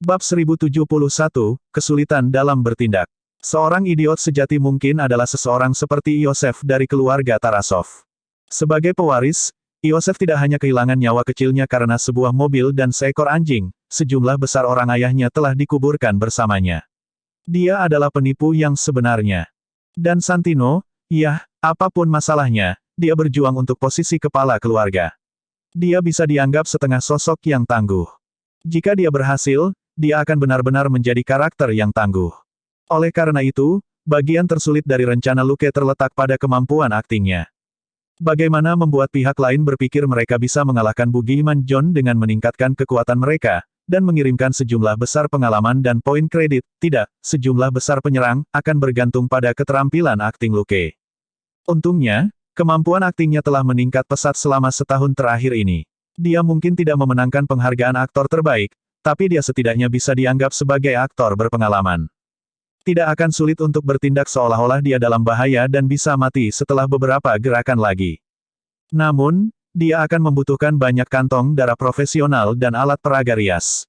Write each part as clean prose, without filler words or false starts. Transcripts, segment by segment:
Bab 1071, Kesulitan dalam bertindak. Seorang idiot sejati mungkin adalah seseorang seperti Iosef dari keluarga Tarasov. Sebagai pewaris, Iosef tidak hanya kehilangan nyawa kecilnya karena sebuah mobil dan seekor anjing, sejumlah besar orang ayahnya telah dikuburkan bersamanya. Dia adalah penipu yang sebenarnya. Dan Santino, ya, apapun masalahnya, dia berjuang untuk posisi kepala keluarga. Dia bisa dianggap setengah sosok yang tangguh. Jika dia berhasil, dia akan benar-benar menjadi karakter yang tangguh. Oleh karena itu, bagian tersulit dari rencana Luke terletak pada kemampuan aktingnya. Bagaimana membuat pihak lain berpikir mereka bisa mengalahkan Bugiman John dengan meningkatkan kekuatan mereka, dan mengirimkan sejumlah besar pengalaman dan poin kredit, tidak, sejumlah besar penyerang, akan bergantung pada keterampilan akting Luke. Untungnya, kemampuan aktingnya telah meningkat pesat selama setahun terakhir ini. Dia mungkin tidak memenangkan penghargaan aktor terbaik, tapi dia setidaknya bisa dianggap sebagai aktor berpengalaman. Tidak akan sulit untuk bertindak seolah-olah dia dalam bahaya dan bisa mati setelah beberapa gerakan lagi. Namun, dia akan membutuhkan banyak kantong darah profesional dan alat peraga rias.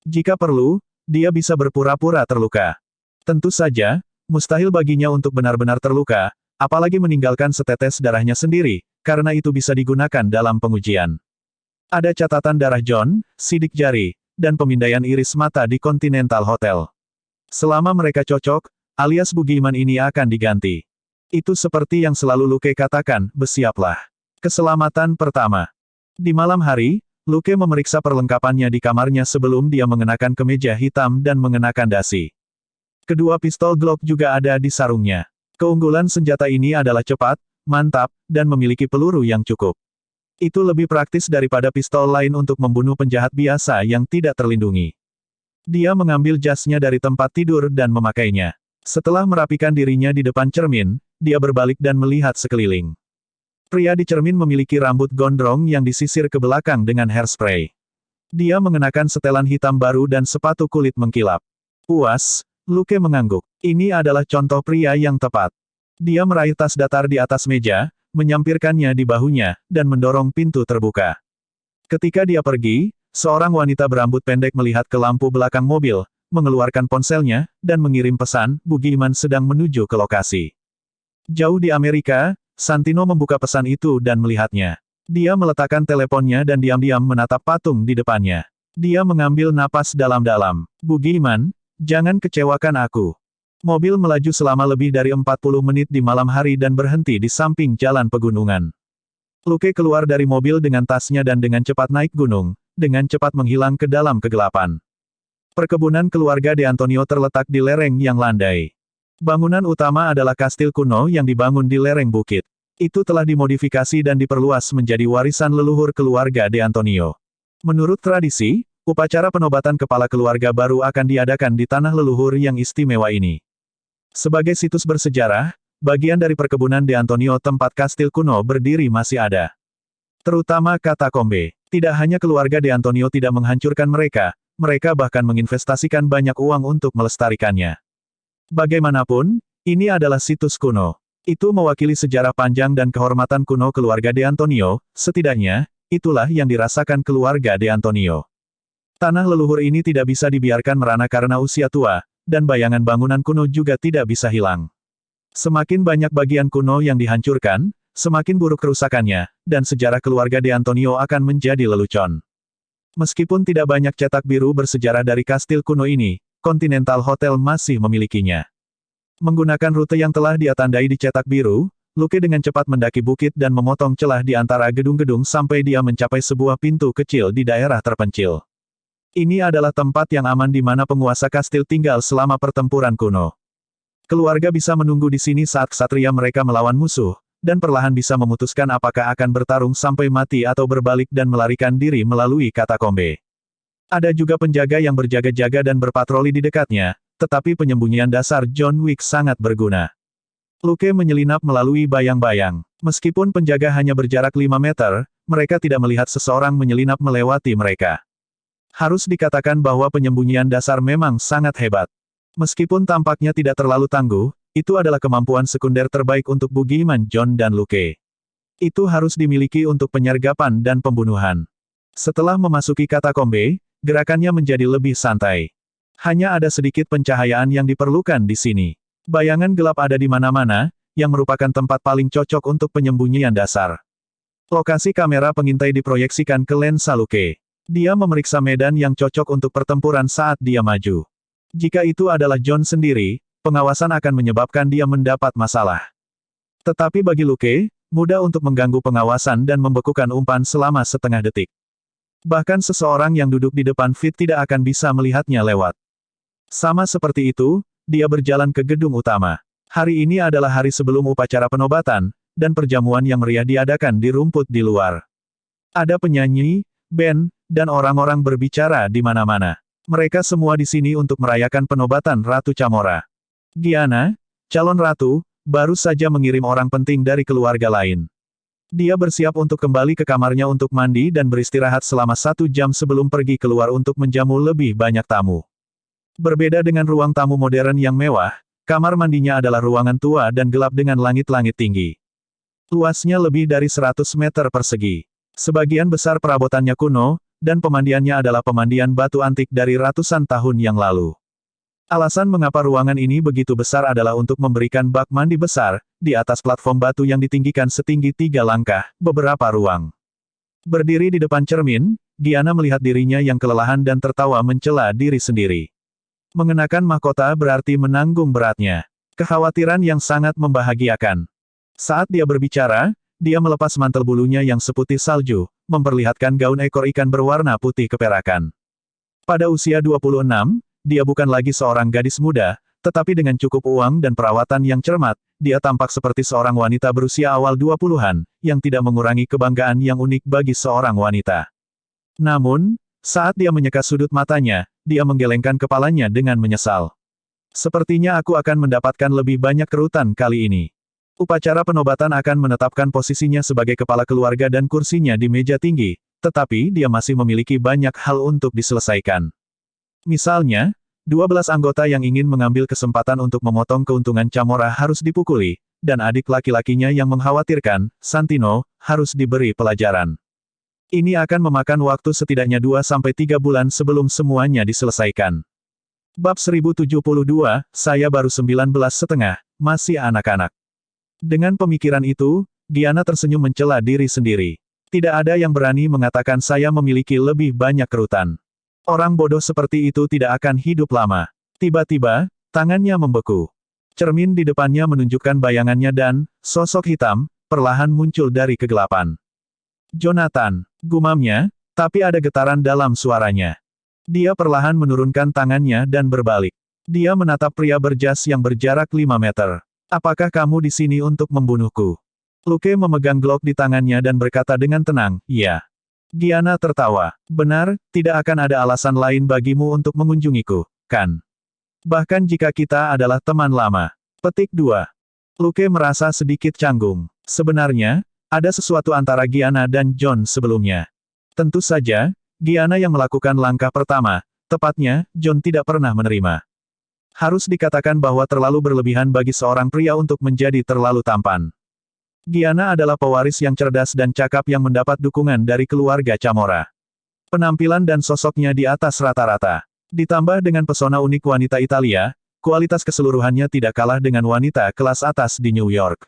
Jika perlu, dia bisa berpura-pura terluka. Tentu saja, mustahil baginya untuk benar-benar terluka, apalagi meninggalkan setetes darahnya sendiri, karena itu bisa digunakan dalam pengujian. Ada catatan darah John, sidik jari, dan pemindaian iris mata di Continental Hotel. Selama mereka cocok, alias Bugiman ini akan diganti. Itu seperti yang selalu Luke katakan, bersiaplah. Keselamatan pertama. Di malam hari, Luke memeriksa perlengkapannya di kamarnya sebelum dia mengenakan kemeja hitam dan mengenakan dasi. Kedua pistol Glock juga ada di sarungnya. Keunggulan senjata ini adalah cepat, mantap, dan memiliki peluru yang cukup. Itu lebih praktis daripada pistol lain untuk membunuh penjahat biasa yang tidak terlindungi. Dia mengambil jasnya dari tempat tidur dan memakainya. Setelah merapikan dirinya di depan cermin, dia berbalik dan melihat sekeliling. Pria di cermin memiliki rambut gondrong yang disisir ke belakang dengan hairspray. Dia mengenakan setelan hitam baru dan sepatu kulit mengkilap. Puas, Luke mengangguk. Ini adalah contoh pria yang tepat. Dia meraih tas datar di atas meja, menyampirkannya di bahunya, dan mendorong pintu terbuka. Ketika dia pergi, seorang wanita berambut pendek melihat ke lampu belakang mobil, mengeluarkan ponselnya, dan mengirim pesan, Bugiman sedang menuju ke lokasi. Jauh di Amerika, Santino membuka pesan itu dan melihatnya. Dia meletakkan teleponnya dan diam-diam menatap patung di depannya. Dia mengambil napas dalam-dalam. Bugiman, jangan kecewakan aku. Mobil melaju selama lebih dari 40 menit di malam hari dan berhenti di samping jalan pegunungan. Luke keluar dari mobil dengan tasnya dan dengan cepat naik gunung, dengan cepat menghilang ke dalam kegelapan. Perkebunan keluarga De Antonio terletak di lereng yang landai. Bangunan utama adalah kastil kuno yang dibangun di lereng bukit. Itu telah dimodifikasi dan diperluas menjadi warisan leluhur keluarga De Antonio. Menurut tradisi, upacara penobatan kepala keluarga baru akan diadakan di tanah leluhur yang istimewa ini. Sebagai situs bersejarah, bagian dari perkebunan De Antonio tempat kastil kuno berdiri masih ada. Terutama katakombe. Tidak hanya keluarga De Antonio tidak menghancurkan mereka, mereka bahkan menginvestasikan banyak uang untuk melestarikannya. Bagaimanapun, ini adalah situs kuno. Itu mewakili sejarah panjang dan kehormatan kuno keluarga De Antonio, setidaknya, itulah yang dirasakan keluarga De Antonio. Tanah leluhur ini tidak bisa dibiarkan merana karena usia tua, dan bayangan bangunan kuno juga tidak bisa hilang. Semakin banyak bagian kuno yang dihancurkan, semakin buruk kerusakannya, dan sejarah keluarga De Antonio akan menjadi lelucon. Meskipun tidak banyak cetak biru bersejarah dari kastil kuno ini, Continental Hotel masih memilikinya. Menggunakan rute yang telah dia tandai di cetak biru, Luke dengan cepat mendaki bukit dan memotong celah di antara gedung-gedung sampai dia mencapai sebuah pintu kecil di daerah terpencil. Ini adalah tempat yang aman di mana penguasa kastil tinggal selama pertempuran kuno. Keluarga bisa menunggu di sini saat ksatria mereka melawan musuh, dan perlahan bisa memutuskan apakah akan bertarung sampai mati atau berbalik dan melarikan diri melalui katakombe. Ada juga penjaga yang berjaga-jaga dan berpatroli di dekatnya, tetapi penyembunyian dasar John Wick sangat berguna. Luke menyelinap melalui bayang-bayang. Meskipun penjaga hanya berjarak 5 meter, mereka tidak melihat seseorang menyelinap melewati mereka. Harus dikatakan bahwa penyembunyian dasar memang sangat hebat. Meskipun tampaknya tidak terlalu tangguh, itu adalah kemampuan sekunder terbaik untuk Bugiman John dan Luke. Itu harus dimiliki untuk penyergapan dan pembunuhan. Setelah memasuki katakombe, gerakannya menjadi lebih santai. Hanya ada sedikit pencahayaan yang diperlukan di sini. Bayangan gelap ada di mana-mana, yang merupakan tempat paling cocok untuk penyembunyian dasar. Lokasi kamera pengintai diproyeksikan ke lensa Luke. Dia memeriksa medan yang cocok untuk pertempuran saat dia maju. Jika itu adalah John sendiri, pengawasan akan menyebabkan dia mendapat masalah. Tetapi bagi Luke, mudah untuk mengganggu pengawasan dan membekukan umpan selama setengah detik. Bahkan seseorang yang duduk di depan Fit tidak akan bisa melihatnya lewat. Sama seperti itu, dia berjalan ke gedung utama. Hari ini adalah hari sebelum upacara penobatan, dan perjamuan yang meriah diadakan di rumput di luar. Ada penyanyi, band, dan orang-orang berbicara di mana-mana. Mereka semua di sini untuk merayakan penobatan Ratu Chamora. Gianna, calon ratu, baru saja mengirim orang penting dari keluarga lain. Dia bersiap untuk kembali ke kamarnya untuk mandi dan beristirahat selama 1 jam sebelum pergi keluar untuk menjamu lebih banyak tamu. Berbeda dengan ruang tamu modern yang mewah, kamar mandinya adalah ruangan tua dan gelap dengan langit-langit tinggi. Luasnya lebih dari 100 meter persegi. Sebagian besar perabotannya kuno, dan pemandiannya adalah pemandian batu antik dari ratusan tahun yang lalu. Alasan mengapa ruangan ini begitu besar adalah untuk memberikan bak mandi besar, di atas platform batu yang ditinggikan setinggi 3 langkah, beberapa ruang. Berdiri di depan cermin, Gianna melihat dirinya yang kelelahan dan tertawa mencela diri sendiri. Mengenakan mahkota berarti menanggung beratnya. Kekhawatiran yang sangat membahagiakan. Saat dia berbicara, dia melepas mantel bulunya yang seputih salju, memperlihatkan gaun ekor ikan berwarna putih keperakan. Pada usia 26, dia bukan lagi seorang gadis muda, tetapi dengan cukup uang dan perawatan yang cermat, dia tampak seperti seorang wanita berusia awal 20-an, yang tidak mengurangi kebanggaan yang unik bagi seorang wanita. Namun, saat dia menyeka sudut matanya, dia menggelengkan kepalanya dengan menyesal. Sepertinya aku akan mendapatkan lebih banyak kerutan kali ini. Upacara penobatan akan menetapkan posisinya sebagai kepala keluarga dan kursinya di meja tinggi, tetapi dia masih memiliki banyak hal untuk diselesaikan. Misalnya, 12 anggota yang ingin mengambil kesempatan untuk memotong keuntungan Chamora harus dipukuli, dan adik laki-lakinya yang mengkhawatirkan, Santino, harus diberi pelajaran. Ini akan memakan waktu setidaknya 2-3 bulan sebelum semuanya diselesaikan. Bab 1072, saya baru 19,5, masih anak-anak. Dengan pemikiran itu, Gianna tersenyum mencela diri sendiri. Tidak ada yang berani mengatakan saya memiliki lebih banyak kerutan. Orang bodoh seperti itu tidak akan hidup lama. Tiba-tiba, tangannya membeku. Cermin di depannya menunjukkan bayangannya dan, sosok hitam, perlahan muncul dari kegelapan. Jonathan, gumamnya, tapi ada getaran dalam suaranya. Dia perlahan menurunkan tangannya dan berbalik. Dia menatap pria berjas yang berjarak 5 meter. Apakah kamu di sini untuk membunuhku? Luke memegang Glock di tangannya dan berkata dengan tenang, "Iya." Gianna tertawa. Benar, tidak akan ada alasan lain bagimu untuk mengunjungiku, kan? Bahkan jika kita adalah teman lama. Petik 2. Luke merasa sedikit canggung. Sebenarnya, ada sesuatu antara Gianna dan John sebelumnya. Tentu saja, Gianna yang melakukan langkah pertama, tepatnya, John tidak pernah menerima. Harus dikatakan bahwa terlalu berlebihan bagi seorang pria untuk menjadi terlalu tampan. Gianna adalah pewaris yang cerdas dan cakap yang mendapat dukungan dari keluarga Chamora. Penampilan dan sosoknya di atas rata-rata. Ditambah dengan pesona unik wanita Italia, kualitas keseluruhannya tidak kalah dengan wanita kelas atas di New York.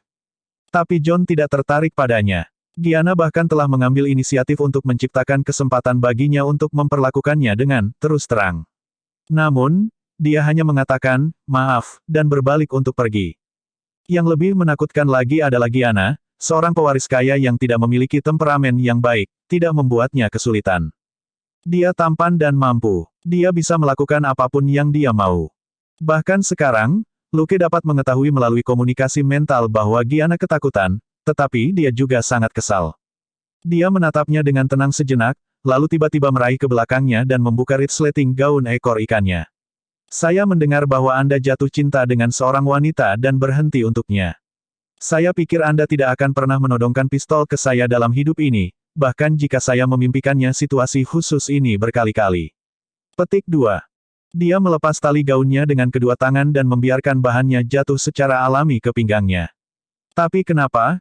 Tapi John tidak tertarik padanya. Gianna bahkan telah mengambil inisiatif untuk menciptakan kesempatan baginya untuk memperlakukannya dengan terus terang. Namun, dia hanya mengatakan, "Maaf," dan berbalik untuk pergi. Yang lebih menakutkan lagi adalah Gianna, seorang pewaris kaya yang tidak memiliki temperamen yang baik, tidak membuatnya kesulitan. Dia tampan dan mampu. Dia bisa melakukan apapun yang dia mau. Bahkan sekarang, Luke dapat mengetahui melalui komunikasi mental bahwa Gianna ketakutan, tetapi dia juga sangat kesal. Dia menatapnya dengan tenang sejenak, lalu tiba-tiba meraih ke belakangnya dan membuka resleting gaun ekor ikannya. Saya mendengar bahwa Anda jatuh cinta dengan seorang wanita dan berhenti untuknya. Saya pikir Anda tidak akan pernah menodongkan pistol ke saya dalam hidup ini, bahkan jika saya memimpikannya situasi khusus ini berkali-kali. Petik 2. Dia melepas tali gaunnya dengan kedua tangan dan membiarkan bahannya jatuh secara alami ke pinggangnya. Tapi kenapa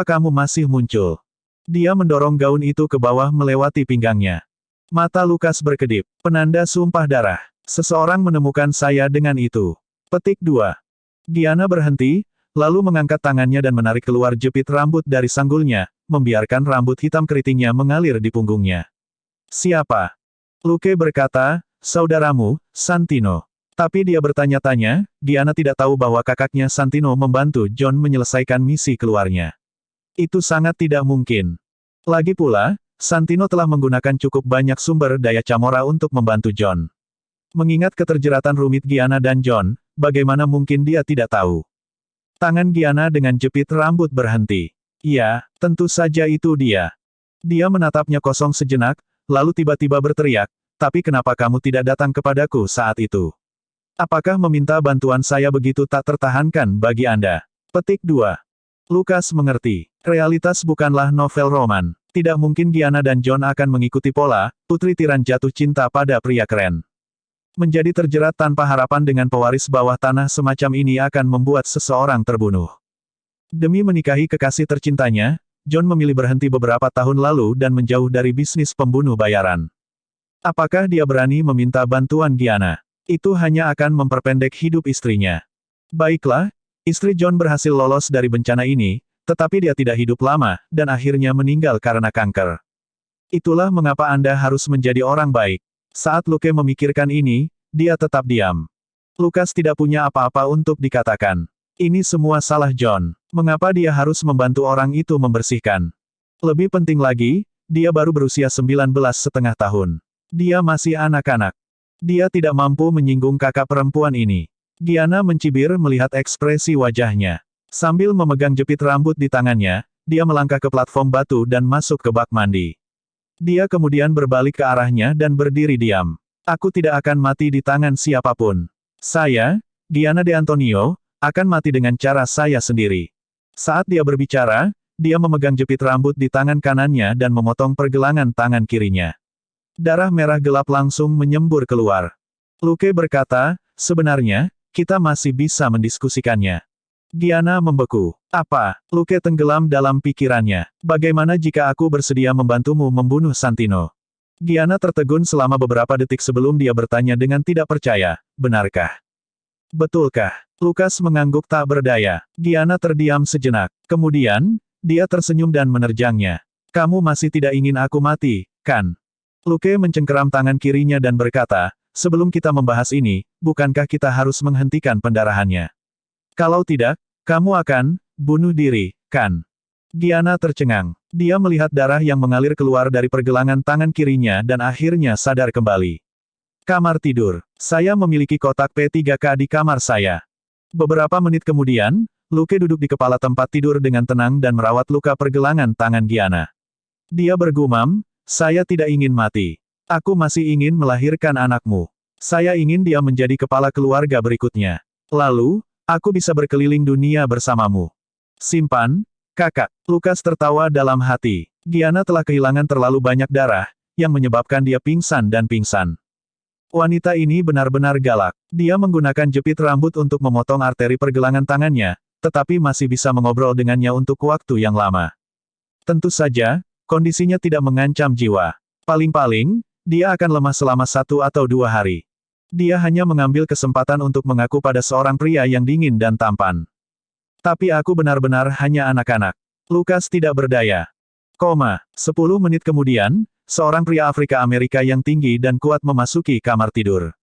kamu masih muncul? Dia mendorong gaun itu ke bawah melewati pinggangnya. Mata Lukas berkedip. Penanda sumpah darah. Seseorang menemukan saya dengan itu. Petik 2. Giana berhenti, lalu mengangkat tangannya dan menarik keluar jepit rambut dari sanggulnya, membiarkan rambut hitam keritingnya mengalir di punggungnya. Siapa? Luke berkata, saudaramu, Santino. Tapi dia bertanya-tanya, Giana tidak tahu bahwa kakaknya Santino membantu John menyelesaikan misi keluarnya. Itu sangat tidak mungkin. Lagi pula, Santino telah menggunakan cukup banyak sumber daya Camora untuk membantu John. Mengingat keterjeratan rumit Giana dan John, bagaimana mungkin dia tidak tahu? Tangan Giana dengan jepit rambut berhenti. Ya, tentu saja itu dia. Dia menatapnya kosong sejenak, lalu tiba-tiba berteriak, tapi kenapa kamu tidak datang kepadaku saat itu? Apakah meminta bantuan saya begitu tak tertahankan bagi Anda? Petik 2. Lukas mengerti. Realitas bukanlah novel roman. Tidak mungkin Giana dan John akan mengikuti pola, putri tiran jatuh cinta pada pria keren. Menjadi terjerat tanpa harapan dengan pewaris bawah tanah semacam ini akan membuat seseorang terbunuh. Demi menikahi kekasih tercintanya, John memilih berhenti beberapa tahun lalu dan menjauh dari bisnis pembunuh bayaran. Apakah dia berani meminta bantuan Giana? Itu hanya akan memperpendek hidup istrinya. Baiklah, istri John berhasil lolos dari bencana ini, tetapi dia tidak hidup lama, dan akhirnya meninggal karena kanker. Itulah mengapa Anda harus menjadi orang baik. Saat Luke memikirkan ini, dia tetap diam. Lukas tidak punya apa-apa untuk dikatakan. Ini semua salah John. Mengapa dia harus membantu orang itu membersihkan? Lebih penting lagi, dia baru berusia 19,5 tahun. Dia masih anak-anak. Dia tidak mampu menyinggung kakak perempuan ini. Giana mencibir melihat ekspresi wajahnya. Sambil memegang jepit rambut di tangannya, dia melangkah ke platform batu dan masuk ke bak mandi. Dia kemudian berbalik ke arahnya dan berdiri diam. Aku tidak akan mati di tangan siapapun. Saya, Giana De Antonio, akan mati dengan cara saya sendiri. Saat dia berbicara, dia memegang jepit rambut di tangan kanannya dan memotong pergelangan tangan kirinya. Darah merah gelap langsung menyembur keluar. Luke berkata, sebenarnya, kita masih bisa mendiskusikannya. Giana membeku. Apa? Luke tenggelam dalam pikirannya. Bagaimana jika aku bersedia membantumu membunuh Santino? Giana tertegun selama beberapa detik sebelum dia bertanya dengan tidak percaya, benarkah? Betulkah? Lukas mengangguk tak berdaya. Giana terdiam sejenak. Kemudian, dia tersenyum dan menerjangnya. Kamu masih tidak ingin aku mati, kan? Luke mencengkeram tangan kirinya dan berkata, sebelum kita membahas ini, bukankah kita harus menghentikan pendarahannya? Kalau tidak, kamu akan bunuh diri, kan? Giana tercengang. Dia melihat darah yang mengalir keluar dari pergelangan tangan kirinya dan akhirnya sadar kembali. Kamar tidur. Saya memiliki kotak P3K di kamar saya. Beberapa menit kemudian, Luke duduk di kepala tempat tidur dengan tenang dan merawat luka pergelangan tangan Giana. Dia bergumam, saya tidak ingin mati. Aku masih ingin melahirkan anakmu. Saya ingin dia menjadi kepala keluarga berikutnya. Lalu, aku bisa berkeliling dunia bersamamu. Simpan, kakak. Lukas tertawa dalam hati. Giana telah kehilangan terlalu banyak darah, yang menyebabkan dia pingsan dan pingsan. Wanita ini benar-benar galak. Dia menggunakan jepit rambut untuk memotong arteri pergelangan tangannya, tetapi masih bisa mengobrol dengannya untuk waktu yang lama. Tentu saja, kondisinya tidak mengancam jiwa. Paling-paling, dia akan lemah selama 1 atau 2 hari. Dia hanya mengambil kesempatan untuk mengaku pada seorang pria yang dingin dan tampan. Tapi aku benar-benar hanya anak-anak. Lukas tidak berdaya. 10 menit kemudian, seorang pria Afrika Amerika yang tinggi dan kuat memasuki kamar tidur.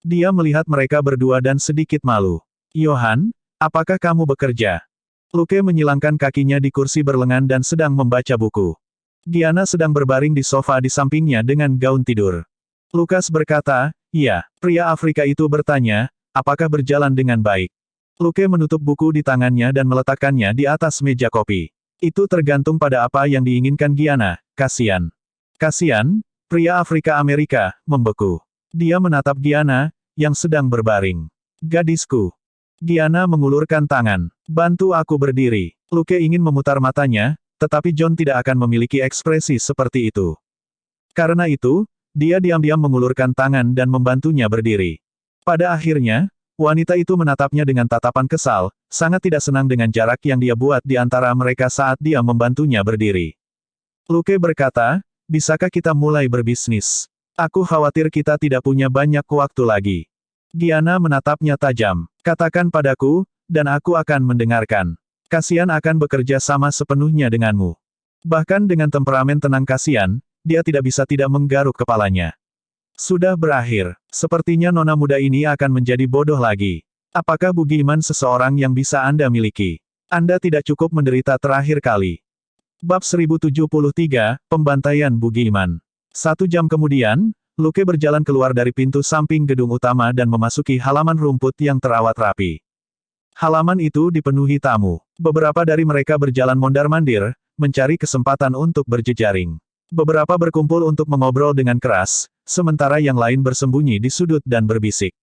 Dia melihat mereka berdua dan sedikit malu. Johan, apakah kamu bekerja? Luke menyilangkan kakinya di kursi berlengan dan sedang membaca buku. Giana sedang berbaring di sofa di sampingnya dengan gaun tidur. Lukas berkata, iya, pria Afrika itu bertanya, apakah berjalan dengan baik? Luke menutup buku di tangannya dan meletakkannya di atas meja kopi. Itu tergantung pada apa yang diinginkan Giana, kasihan. Kasihan, pria Afrika Amerika, membeku. Dia menatap Giana, yang sedang berbaring. Gadisku. Giana mengulurkan tangan. Bantu aku berdiri. Luke ingin memutar matanya, tetapi John tidak akan memiliki ekspresi seperti itu. Karena itu, dia diam-diam mengulurkan tangan dan membantunya berdiri. Pada akhirnya, wanita itu menatapnya dengan tatapan kesal, sangat tidak senang dengan jarak yang dia buat di antara mereka saat dia membantunya berdiri. Luke berkata, Bisakah kita mulai berbisnis? Aku khawatir kita tidak punya banyak waktu lagi. Giana menatapnya tajam. Katakan padaku, dan aku akan mendengarkan. Kasian akan bekerja sama sepenuhnya denganmu. Bahkan dengan temperamen tenang Kasian, dia tidak bisa tidak menggaruk kepalanya. Sudah berakhir. Sepertinya nona muda ini akan menjadi bodoh lagi. Apakah Bugiman seseorang yang bisa Anda miliki? Anda tidak cukup menderita terakhir kali. Bab 1073, Pembantaian Bugiman. 1 jam kemudian, Luke berjalan keluar dari pintu samping gedung utama dan memasuki halaman rumput yang terawat rapi. Halaman itu dipenuhi tamu. Beberapa dari mereka berjalan mondar-mandir, mencari kesempatan untuk berjejaring. Beberapa berkumpul untuk mengobrol dengan keras, sementara yang lain bersembunyi di sudut dan berbisik.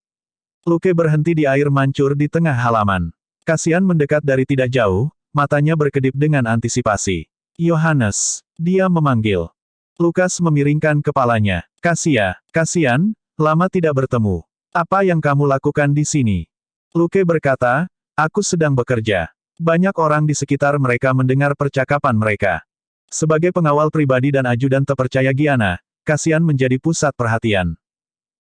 Luke berhenti di air mancur di tengah halaman. Kasian mendekat dari tidak jauh, matanya berkedip dengan antisipasi. Yohanes, dia memanggil. Lukas memiringkan kepalanya. Kasian, lama tidak bertemu. Apa yang kamu lakukan di sini? Luke berkata, aku sedang bekerja. Banyak orang di sekitar mereka mendengar percakapan mereka. Sebagai pengawal pribadi dan ajudan terpercaya Giana, Kasian menjadi pusat perhatian.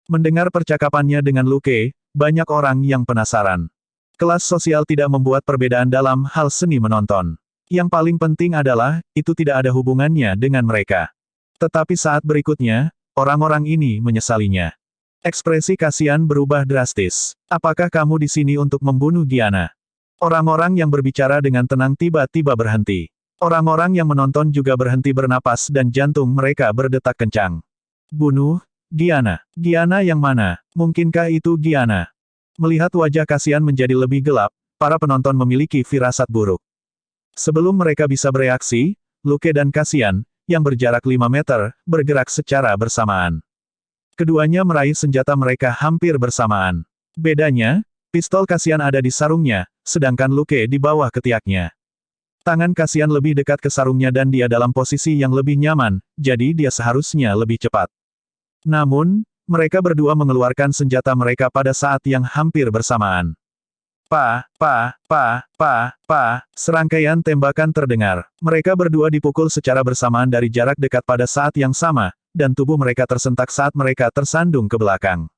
Mendengar percakapannya dengan Luke, banyak orang yang penasaran. Kelas sosial tidak membuat perbedaan dalam hal seni menonton. Yang paling penting adalah, itu tidak ada hubungannya dengan mereka. Tetapi saat berikutnya, orang-orang ini menyesalinya. Ekspresi Kasian berubah drastis. Apakah kamu di sini untuk membunuh Giana? Orang-orang yang berbicara dengan tenang tiba-tiba berhenti. Orang-orang yang menonton juga berhenti bernapas dan jantung mereka berdetak kencang. Bunuh Giana. Giana yang mana? Mungkinkah itu Giana? Melihat wajah Kasian menjadi lebih gelap, para penonton memiliki firasat buruk. Sebelum mereka bisa bereaksi, Luke dan Kasian, yang berjarak 5 meter, bergerak secara bersamaan. Keduanya meraih senjata mereka hampir bersamaan. Bedanya, pistol Kasian ada di sarungnya, sedangkan Luke di bawah ketiaknya. Tangan Kasian lebih dekat ke sarungnya dan dia dalam posisi yang lebih nyaman, jadi dia seharusnya lebih cepat. Namun, mereka berdua mengeluarkan senjata mereka pada saat yang hampir bersamaan. Serangkaian tembakan terdengar. Mereka berdua dipukul secara bersamaan dari jarak dekat pada saat yang sama, dan tubuh mereka tersentak saat mereka tersandung ke belakang.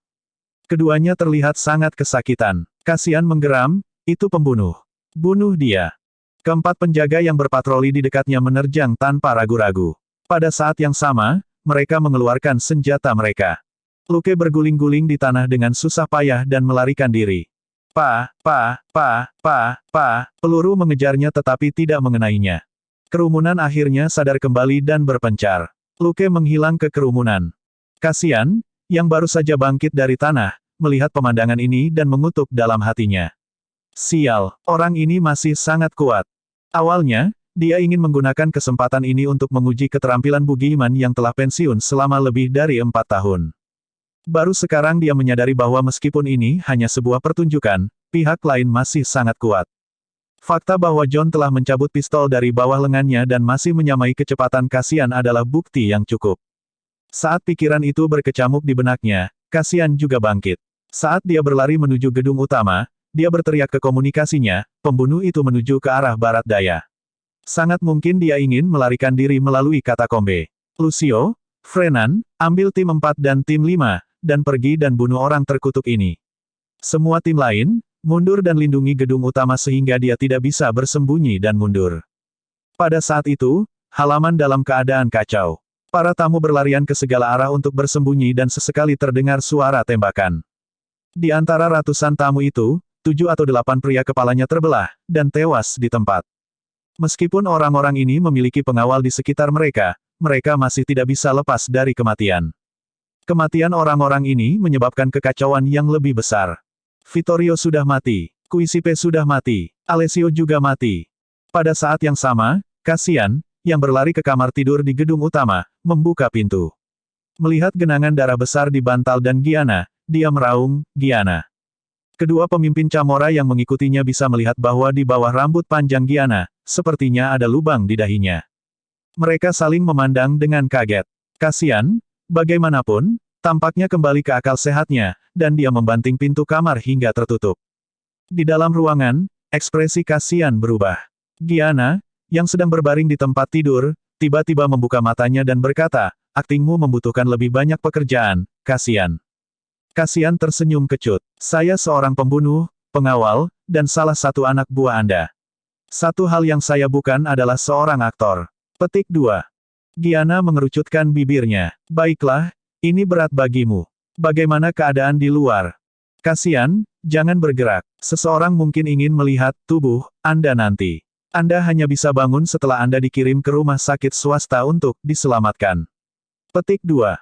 Keduanya terlihat sangat kesakitan. Kasian menggeram, itu pembunuh. Bunuh dia. Keempat penjaga yang berpatroli di dekatnya menerjang tanpa ragu-ragu. Pada saat yang sama, mereka mengeluarkan senjata mereka. Luke berguling-guling di tanah dengan susah payah dan melarikan diri. Peluru mengejarnya tetapi tidak mengenainya. Kerumunan akhirnya sadar kembali dan berpencar. Luke menghilang ke kerumunan. Kasian, yang baru saja bangkit dari tanah, melihat pemandangan ini dan mengutuk dalam hatinya. Sial, orang ini masih sangat kuat. Awalnya, dia ingin menggunakan kesempatan ini untuk menguji keterampilan Bugiman yang telah pensiun selama lebih dari 4 tahun. Baru sekarang dia menyadari bahwa meskipun ini hanya sebuah pertunjukan, pihak lain masih sangat kuat. Fakta bahwa John telah mencabut pistol dari bawah lengannya dan masih menyamai kecepatan Kasian adalah bukti yang cukup. Saat pikiran itu berkecamuk di benaknya, Kasian juga bangkit. Saat dia berlari menuju gedung utama, dia berteriak ke komunikasinya, pembunuh itu menuju ke arah barat daya. Sangat mungkin dia ingin melarikan diri melalui katakombe. Lucio, Frenan, ambil tim 4 dan tim 5, dan pergi dan bunuh orang terkutuk ini. Semua tim lain, mundur dan lindungi gedung utama sehingga dia tidak bisa bersembunyi dan mundur. Pada saat itu, halaman dalam keadaan kacau. Para tamu berlarian ke segala arah untuk bersembunyi dan sesekali terdengar suara tembakan. Di antara ratusan tamu itu, 7 atau 8 pria kepalanya terbelah, dan tewas di tempat. Meskipun orang-orang ini memiliki pengawal di sekitar mereka, mereka masih tidak bisa lepas dari kematian. Kematian orang-orang ini menyebabkan kekacauan yang lebih besar. Vittorio sudah mati, Kuisipe sudah mati, Alessio juga mati. Pada saat yang sama, Kasian, yang berlari ke kamar tidur di gedung utama, membuka pintu. Melihat genangan darah besar di bantal dan Giana, dia meraung, Giana. Kedua pemimpin Camora yang mengikutinya bisa melihat bahwa di bawah rambut panjang Giana, sepertinya ada lubang di dahinya. Mereka saling memandang dengan kaget. Kasian, bagaimanapun, tampaknya kembali ke akal sehatnya, dan dia membanting pintu kamar hingga tertutup. Di dalam ruangan, ekspresi Kasian berubah. Giana, yang sedang berbaring di tempat tidur, tiba-tiba membuka matanya dan berkata, aktingmu membutuhkan lebih banyak pekerjaan, Kasian. Kasian tersenyum kecut. Saya seorang pembunuh, pengawal, dan salah satu anak buah Anda. Satu hal yang saya bukan adalah seorang aktor. Petik 2. Giana mengerucutkan bibirnya. Baiklah, ini berat bagimu. Bagaimana keadaan di luar? Kasian, jangan bergerak. Seseorang mungkin ingin melihat tubuh Anda nanti. Anda hanya bisa bangun setelah Anda dikirim ke rumah sakit swasta untuk diselamatkan. Petik 2.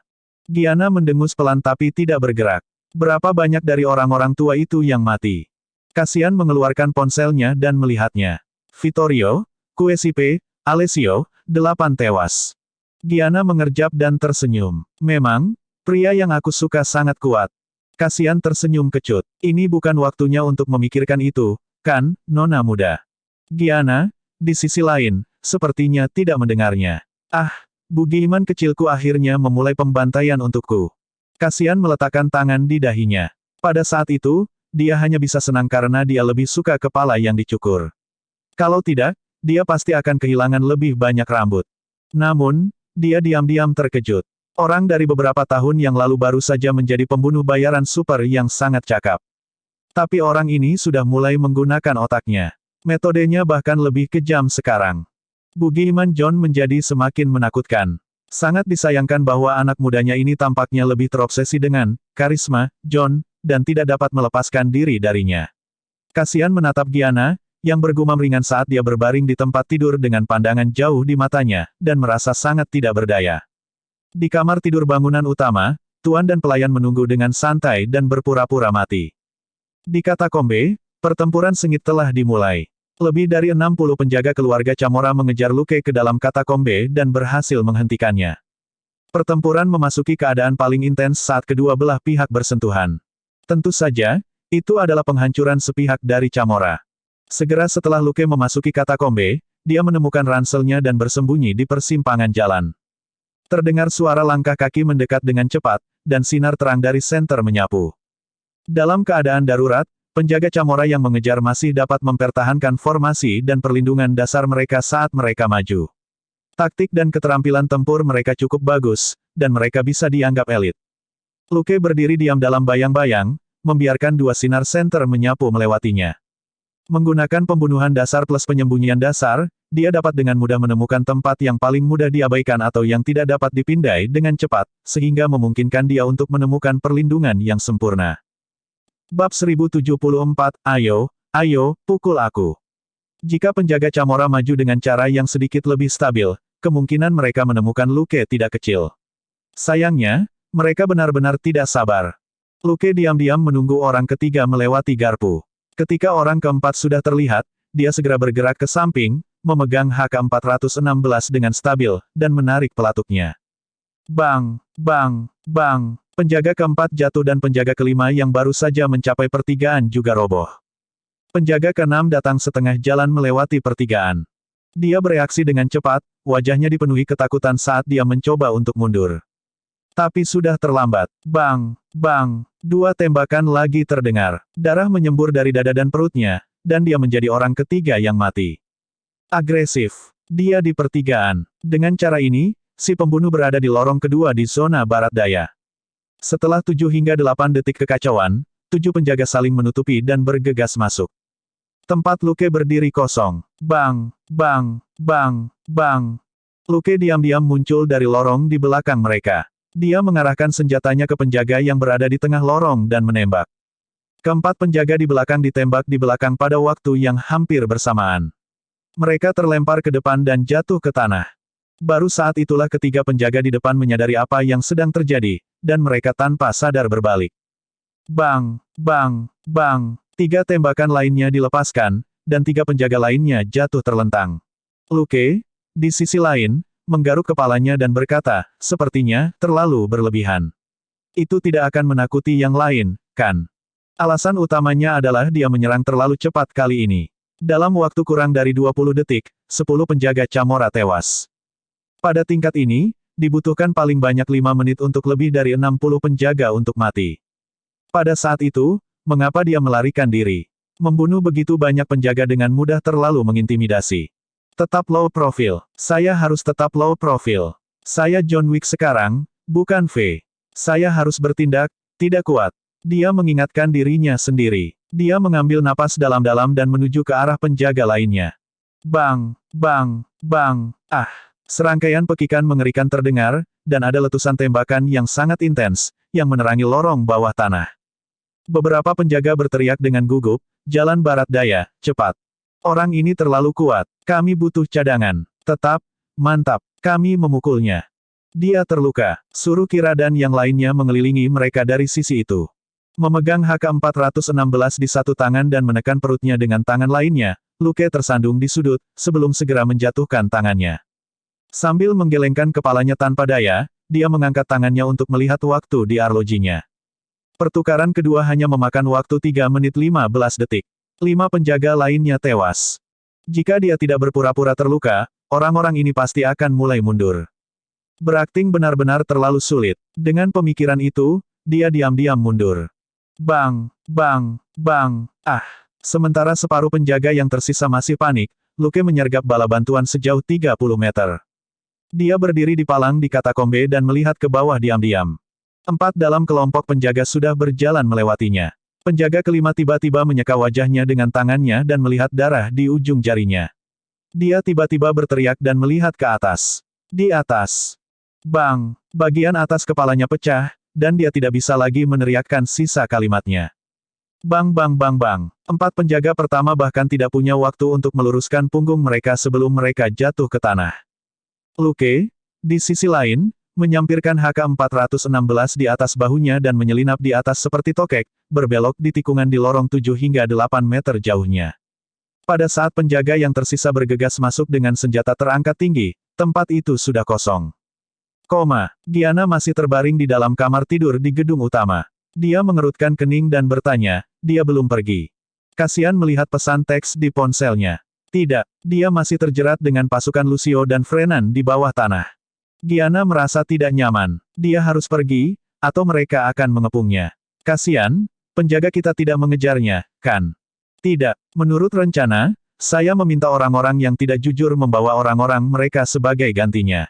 Giana mendengus pelan tapi tidak bergerak. Berapa banyak dari orang-orang tua itu yang mati? Kasian mengeluarkan ponselnya dan melihatnya. Vittorio, Kuesipe, Alessio, 8 tewas. Giana mengerjap dan tersenyum. Memang, pria yang aku suka sangat kuat. Kasian tersenyum kecut. Ini bukan waktunya untuk memikirkan itu, kan, nona muda. Giana, di sisi lain, sepertinya tidak mendengarnya. Ah, bugiman kecilku akhirnya memulai pembantaian untukku. Kasian meletakkan tangan di dahinya. Pada saat itu, dia hanya bisa senang karena dia lebih suka kepala yang dicukur. Kalau tidak, dia pasti akan kehilangan lebih banyak rambut. Namun, dia diam-diam terkejut. Orang dari beberapa tahun yang lalu baru saja menjadi pembunuh bayaran super yang sangat cakap. Tapi orang ini sudah mulai menggunakan otaknya. Metodenya bahkan lebih kejam sekarang. Bugiman John menjadi semakin menakutkan. Sangat disayangkan bahwa anak mudanya ini tampaknya lebih terobsesi dengan karisma John, dan tidak dapat melepaskan diri darinya. Kasian menatap Giana, yang bergumam ringan saat dia berbaring di tempat tidur dengan pandangan jauh di matanya, dan merasa sangat tidak berdaya. Di kamar tidur bangunan utama, tuan dan pelayan menunggu dengan santai dan berpura-pura mati. Di katakombe, pertempuran sengit telah dimulai. Lebih dari 60 penjaga keluarga Chamora mengejar Luke ke dalam katakombe dan berhasil menghentikannya. Pertempuran memasuki keadaan paling intens saat kedua belah pihak bersentuhan. Tentu saja, itu adalah penghancuran sepihak dari Chamora. Segera setelah Luke memasuki katakombe, dia menemukan ranselnya dan bersembunyi di persimpangan jalan. Terdengar suara langkah kaki mendekat dengan cepat, dan sinar terang dari senter menyapu. Dalam keadaan darurat, penjaga Chamora yang mengejar masih dapat mempertahankan formasi dan perlindungan dasar mereka saat mereka maju. Taktik dan keterampilan tempur mereka cukup bagus, dan mereka bisa dianggap elit. Luke berdiri diam dalam bayang-bayang, membiarkan dua sinar senter menyapu melewatinya. Menggunakan pembunuhan dasar plus penyembunyian dasar, dia dapat dengan mudah menemukan tempat yang paling mudah diabaikan atau yang tidak dapat dipindai dengan cepat, sehingga memungkinkan dia untuk menemukan perlindungan yang sempurna. Bab 1074, ayo, pukul aku. Jika penjaga Chamora maju dengan cara yang sedikit lebih stabil, kemungkinan mereka menemukan Luke tidak kecil. Sayangnya, mereka benar-benar tidak sabar. Luke diam-diam menunggu orang ketiga melewati garpu. Ketika orang keempat sudah terlihat, dia segera bergerak ke samping, memegang HK-416 dengan stabil, dan menarik pelatuknya. Bang, bang, bang. Penjaga keempat jatuh dan penjaga kelima yang baru saja mencapai pertigaan juga roboh. Penjaga keenam datang setengah jalan melewati pertigaan. Dia bereaksi dengan cepat, wajahnya dipenuhi ketakutan saat dia mencoba untuk mundur. Tapi sudah terlambat. Bang, bang, dua tembakan lagi terdengar. Darah menyembur dari dada dan perutnya, dan dia menjadi orang ketiga yang mati. Agresif. Dia di pertigaan. Dengan cara ini, si pembunuh berada di lorong kedua di zona barat daya. Setelah 7 hingga 8 detik kekacauan, 7 penjaga saling menutupi dan bergegas masuk. Tempat Luke berdiri kosong. Bang, bang, bang, bang. Luke diam-diam muncul dari lorong di belakang mereka. Dia mengarahkan senjatanya ke penjaga yang berada di tengah lorong dan menembak. Keempat penjaga di belakang ditembak di belakang pada waktu yang hampir bersamaan. Mereka terlempar ke depan dan jatuh ke tanah. Baru saat itulah ketiga penjaga di depan menyadari apa yang sedang terjadi, dan mereka tanpa sadar berbalik. Bang, bang, bang, 3 tembakan lainnya dilepaskan, dan 3 penjaga lainnya jatuh terlentang. Luke, di sisi lain, menggaruk kepalanya dan berkata, sepertinya, terlalu berlebihan. Itu tidak akan menakuti yang lain, kan? Alasan utamanya adalah dia menyerang terlalu cepat kali ini. Dalam waktu kurang dari 20 detik, 10 penjaga Chamora tewas. Pada tingkat ini, dibutuhkan paling banyak 5 menit untuk lebih dari 60 penjaga untuk mati. Pada saat itu, mengapa dia melarikan diri? Membunuh begitu banyak penjaga dengan mudah terlalu mengintimidasi. Tetap low profile. Saya harus tetap low profile. Saya John Wick sekarang, bukan V. Saya harus bertindak, tidak kuat. Dia mengingatkan dirinya sendiri. Dia mengambil napas dalam-dalam dan menuju ke arah penjaga lainnya. Bang, bang, bang, ah. Serangkaian pekikan mengerikan terdengar, dan ada letusan tembakan yang sangat intens, yang menerangi lorong bawah tanah. Beberapa penjaga berteriak dengan gugup, jalan barat daya, cepat. Orang ini terlalu kuat, kami butuh cadangan. Tetap, mantap, kami memukulnya. Dia terluka, suruh Kira dan yang lainnya mengelilingi mereka dari sisi itu. Memegang HK-416 di satu tangan dan menekan perutnya dengan tangan lainnya, Luke tersandung di sudut, sebelum segera menjatuhkan tangannya. Sambil menggelengkan kepalanya tanpa daya, dia mengangkat tangannya untuk melihat waktu di arlojinya. Pertukaran kedua hanya memakan waktu 3 menit 15 detik. 5 penjaga lainnya tewas. Jika dia tidak berpura-pura terluka, orang-orang ini pasti akan mulai mundur. Berakting benar-benar terlalu sulit. Dengan pemikiran itu, dia diam-diam mundur. Bang, bang, bang, ah. Sementara separuh penjaga yang tersisa masih panik, Luke menyergap bala bantuan sejauh 30 meter. Dia berdiri di palang di katakombe dan melihat ke bawah diam-diam. 4 dalam kelompok penjaga sudah berjalan melewatinya. Penjaga kelima tiba-tiba menyeka wajahnya dengan tangannya dan melihat darah di ujung jarinya. Dia tiba-tiba berteriak dan melihat ke atas. Di atas. Bang! Bagian atas kepalanya pecah, dan dia tidak bisa lagi meneriakkan sisa kalimatnya. Bang bang bang bang. 4 penjaga pertama bahkan tidak punya waktu untuk meluruskan punggung mereka sebelum mereka jatuh ke tanah. Luke, di sisi lain, menyampirkan HK-416 di atas bahunya dan menyelinap di atas seperti tokek, berbelok di tikungan di lorong 7 hingga 8 meter jauhnya. Pada saat penjaga yang tersisa bergegas masuk dengan senjata terangkat tinggi, tempat itu sudah kosong. Giana masih terbaring di dalam kamar tidur di gedung utama. Dia mengerutkan kening dan bertanya, dia belum pergi. Kasian melihat pesan teks di ponselnya. Tidak, dia masih terjerat dengan pasukan Lucio dan Frenan di bawah tanah. Giana merasa tidak nyaman. Dia harus pergi, atau mereka akan mengepungnya. Kasian, penjaga kita tidak mengejarnya, kan? Tidak, menurut rencana, saya meminta orang-orang yang tidak jujur membawa orang-orang mereka sebagai gantinya.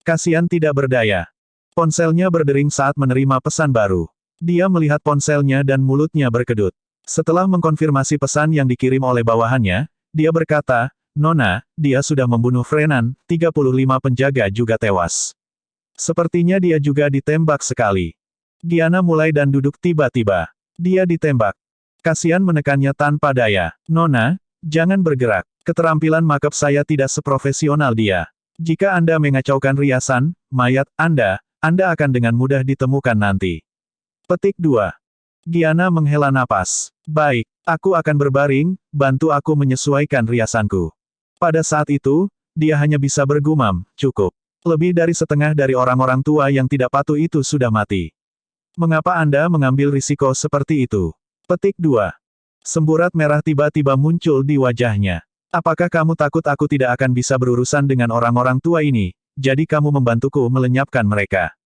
Kasian tidak berdaya. Ponselnya berdering saat menerima pesan baru. Dia melihat ponselnya dan mulutnya berkedut. Setelah mengkonfirmasi pesan yang dikirim oleh bawahannya, dia berkata, Nona, dia sudah membunuh Frenan, 35 penjaga juga tewas. Sepertinya dia juga ditembak sekali. Giana mulai dan duduk tiba-tiba. Dia ditembak. Kasian menekannya tanpa daya. Nona, jangan bergerak. Keterampilan makeup saya tidak seprofesional dia. Jika Anda mengacaukan riasan, mayat Anda akan dengan mudah ditemukan nanti. Petik 2. Giana menghela napas. Baik, aku akan berbaring, bantu aku menyesuaikan riasanku. Pada saat itu, dia hanya bisa bergumam, cukup. Lebih dari setengah dari orang-orang tua yang tidak patuh itu sudah mati. Mengapa Anda mengambil risiko seperti itu? Petik 2. Semburat merah tiba-tiba muncul di wajahnya. Apakah kamu takut aku tidak akan bisa berurusan dengan orang-orang tua ini, jadi kamu membantuku melenyapkan mereka?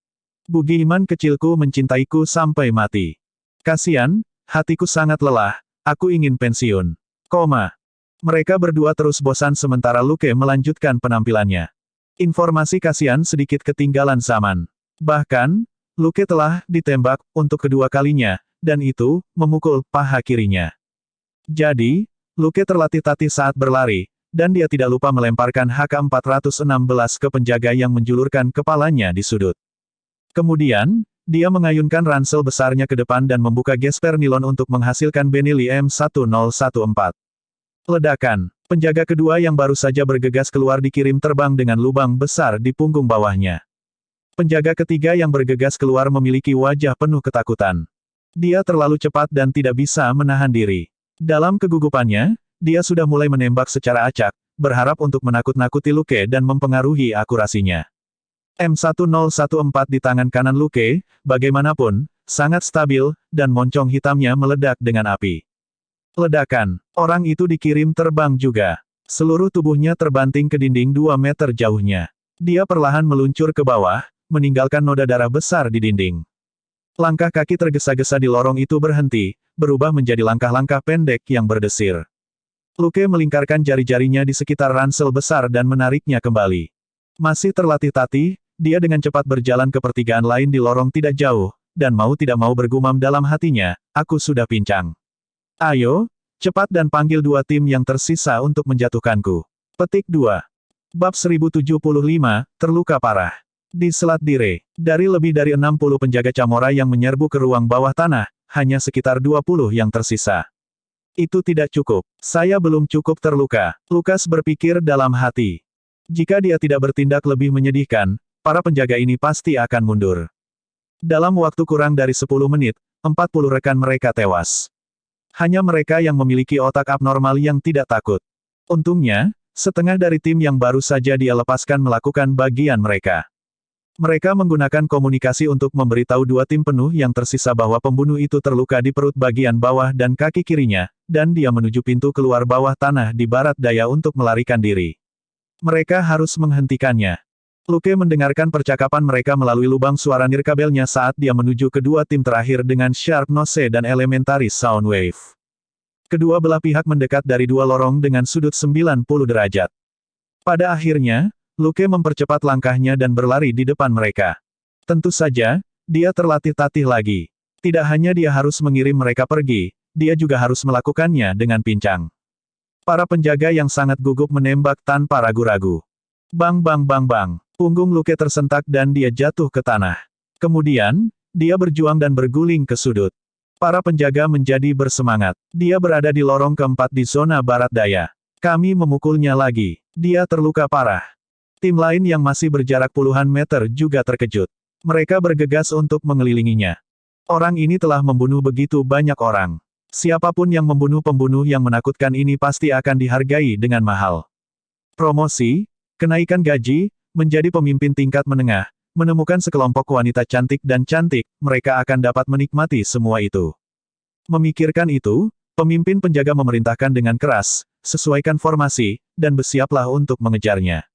Bugiman kecilku mencintaiku sampai mati. Kasian, hatiku sangat lelah, aku ingin pensiun. Mereka berdua terus bosan sementara Luke melanjutkan penampilannya. Informasi kasian sedikit ketinggalan zaman. Bahkan, Luke telah ditembak untuk kedua kalinya, dan itu memukul paha kirinya. Jadi, Luke terlatih-tatih saat berlari, dan dia tidak lupa melemparkan HK-416 ke penjaga yang menjulurkan kepalanya di sudut. Kemudian, dia mengayunkan ransel besarnya ke depan dan membuka gesper nilon untuk menghasilkan Benelli M1014. Ledakan. Penjaga kedua yang baru saja bergegas keluar dikirim terbang dengan lubang besar di punggung bawahnya. Penjaga ketiga yang bergegas keluar memiliki wajah penuh ketakutan. Dia terlalu cepat dan tidak bisa menahan diri. Dalam kegugupannya, dia sudah mulai menembak secara acak, berharap untuk menakut-nakuti Luke dan mempengaruhi akurasinya. M1014 di tangan kanan Luke, bagaimanapun, sangat stabil, dan moncong hitamnya meledak dengan api. Ledakan. Orang itu dikirim terbang juga. Seluruh tubuhnya terbanting ke dinding 2 meter jauhnya. Dia perlahan meluncur ke bawah, meninggalkan noda darah besar di dinding. Langkah kaki tergesa-gesa di lorong itu berhenti, berubah menjadi langkah-langkah pendek yang berdesir. Luke melingkarkan jari-jarinya di sekitar ransel besar dan menariknya kembali. Masih terlatih-tatih, dia dengan cepat berjalan ke pertigaan lain di lorong tidak jauh, dan mau tidak mau bergumam dalam hatinya, aku sudah pincang. Ayo, cepat dan panggil dua tim yang tersisa untuk menjatuhkanku. Petik 2. Bab 1075, terluka parah. Di Selat Dire, dari lebih dari 60 penjaga Camora yang menyerbu ke ruang bawah tanah, hanya sekitar 20 yang tersisa. Itu tidak cukup. Saya belum cukup terluka. Lukas berpikir dalam hati. Jika dia tidak bertindak lebih menyedihkan, para penjaga ini pasti akan mundur. Dalam waktu kurang dari 10 menit, 40 rekan mereka tewas. Hanya mereka yang memiliki otak abnormal yang tidak takut. Untungnya, setengah dari tim yang baru saja dia lepaskan melakukan bagian mereka. Mereka menggunakan komunikasi untuk memberitahu dua tim penuh yang tersisa bahwa pembunuh itu terluka di perut bagian bawah dan kaki kirinya, dan dia menuju pintu keluar bawah tanah di barat daya untuk melarikan diri. Mereka harus menghentikannya. Luke mendengarkan percakapan mereka melalui lubang suara nirkabelnya saat dia menuju kedua tim terakhir dengan Sharp Nose dan Elementary Soundwave. Kedua belah pihak mendekat dari dua lorong dengan sudut 90 derajat. Pada akhirnya, Luke mempercepat langkahnya dan berlari di depan mereka. Tentu saja, dia terlatih-tatih lagi. Tidak hanya dia harus mengirim mereka pergi, dia juga harus melakukannya dengan pincang. Para penjaga yang sangat gugup menembak tanpa ragu-ragu. Bang bang bang bang. Punggung Luke tersentak dan dia jatuh ke tanah. Kemudian, dia berjuang dan berguling ke sudut. Para penjaga menjadi bersemangat. Dia berada di lorong keempat di zona barat daya. Kami memukulnya lagi. Dia terluka parah. Tim lain yang masih berjarak puluhan meter juga terkejut. Mereka bergegas untuk mengelilinginya. Orang ini telah membunuh begitu banyak orang. Siapapun yang membunuh pembunuh yang menakutkan ini pasti akan dihargai dengan mahal. Promosi, kenaikan gaji, menjadi pemimpin tingkat menengah, menemukan sekelompok wanita cantik dan cantik, mereka akan dapat menikmati semua itu. Memikirkan itu, pemimpin penjaga memerintahkan dengan keras, sesuaikan formasi, dan bersiaplah untuk mengejarnya.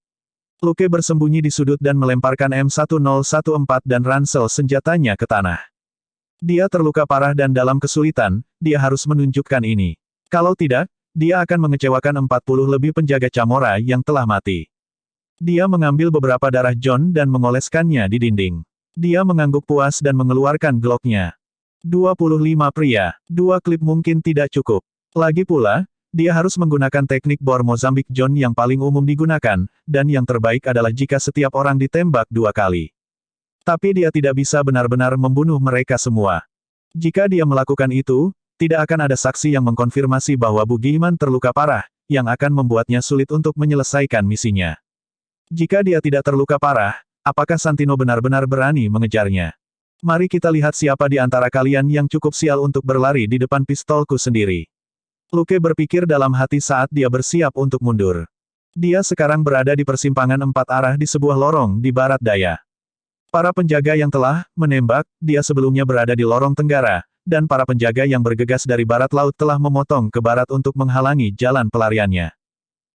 Luke bersembunyi di sudut dan melemparkan M1014 dan ransel senjatanya ke tanah. Dia terluka parah dan dalam kesulitan, dia harus menunjukkan ini. Kalau tidak, dia akan mengecewakan 40 lebih penjaga Camora yang telah mati. Dia mengambil beberapa darah John dan mengoleskannya di dinding. Dia mengangguk puas dan mengeluarkan Glock-nya. 25 pria, 2 klip mungkin tidak cukup. Lagi pula, dia harus menggunakan teknik bor Mozambik John yang paling umum digunakan, dan yang terbaik adalah jika setiap orang ditembak 2 kali. Tapi dia tidak bisa benar-benar membunuh mereka semua. Jika dia melakukan itu, tidak akan ada saksi yang mengkonfirmasi bahwa Bugiman terluka parah, yang akan membuatnya sulit untuk menyelesaikan misinya. Jika dia tidak terluka parah, apakah Santino benar-benar berani mengejarnya? Mari kita lihat siapa di antara kalian yang cukup sial untuk berlari di depan pistolku sendiri. Luke berpikir dalam hati saat dia bersiap untuk mundur. Dia sekarang berada di persimpangan 4 arah di sebuah lorong di barat daya. Para penjaga yang telah menembak, dia sebelumnya berada di lorong tenggara, dan para penjaga yang bergegas dari barat laut telah memotong ke barat untuk menghalangi jalan pelariannya.